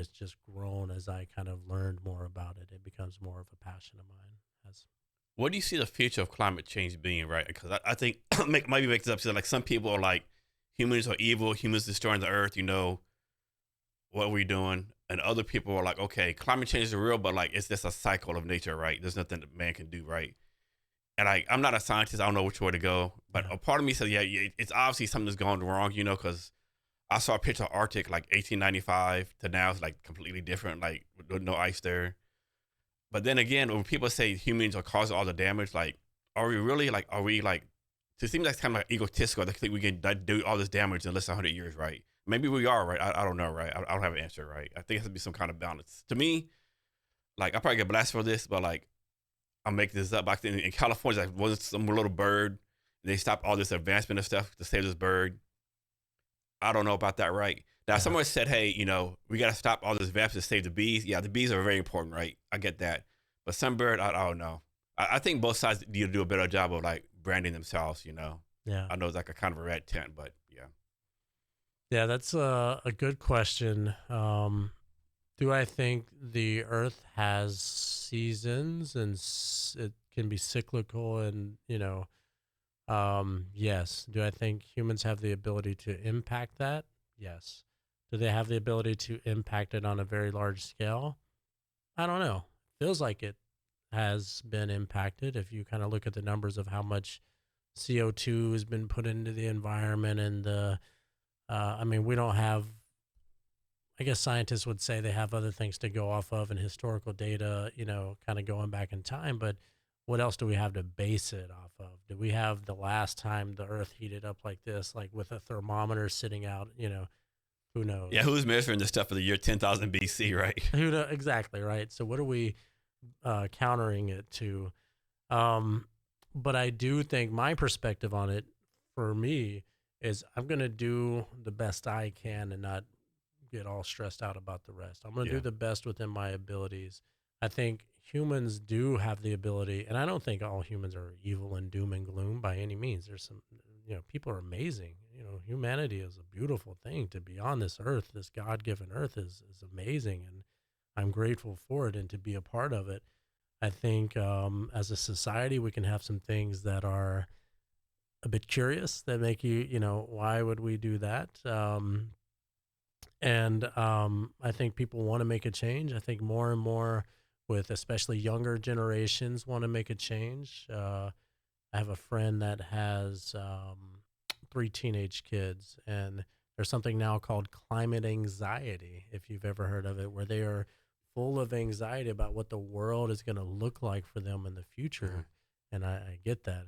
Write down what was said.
it's just grown as I kind of learned more about it. It becomes more of a passion of mine. As What do you see the future of climate change being, right? Because I think maybe make this up. So like some people are like humans are evil, humans destroying the earth. What are we doing? And other people are like, okay, climate change is real, but like it's just a cycle of nature, right? There's nothing that man can do, right? And I'm not a scientist. I don't know which way to go. But yeah, a part of me says, yeah, it's obviously something that's going wrong, because I saw a picture of Arctic like 1895 to now it's like completely different, like with no ice there. But then again, when people say humans are causing all the damage, like, are we really like, are we like, it seems like kind of like egotistical. They think we can do all this damage in less than 100 years, right? Maybe we are, right? I don't know, right? I don't have an answer, right? I think it has to be some kind of balance. To me, like, I probably get blasted for this, but like, I'll make this up. Back in California, like, was some little bird. They stopped all this advancement of stuff to save this bird. I don't know about that, right? Now, yeah, someone said, hey, we got to stop all this advancement to save the bees. Yeah, the bees are very important, right? I get that. But some bird, I don't know. I think both sides need to do a better job of like branding themselves. yeah, I know it's like a kind of a red tent, but yeah. yeah. That's a good question. Do I think the Earth has seasons and it can be cyclical and yes. Do I think humans have the ability to impact that? Yes. Do they have the ability to impact it on a very large scale? I don't know. Feels like it has been impacted. If you kind of look at the numbers of how much CO2 has been put into the environment and I mean, we don't have, I guess scientists would say they have other things to go off of and historical data, kind of going back in time. But what else do we have to base it off of? Do we have the last time the earth heated up like this, like with a thermometer sitting out, who Yeah, knows? who's measuring this stuff for the year 10,000 BC, right? Who know exactly, right? So what are we countering it to? Um, but I do think my perspective on it for me is I'm going to do the best I can and not get all stressed out about the rest. I'm going to do Yeah. the best within my abilities. I think humans do have the ability, and I don't think all humans are evil and doom and gloom by any means. There's some, people are amazing. Humanity is a beautiful thing to be on this earth. This God given earth is amazing. And I'm grateful for it and to be a part of it. I think as a society, we can have some things that are a bit curious that make you, why would we do that? And I think people want to make a change. I think more and more, with especially younger generations, want to make a change. I have a friend that has three teenage kids, and there's something now called climate anxiety, if you've ever heard of it, where they are full of anxiety about what the world is going to look like for them in the Uh-huh. future. And I get that.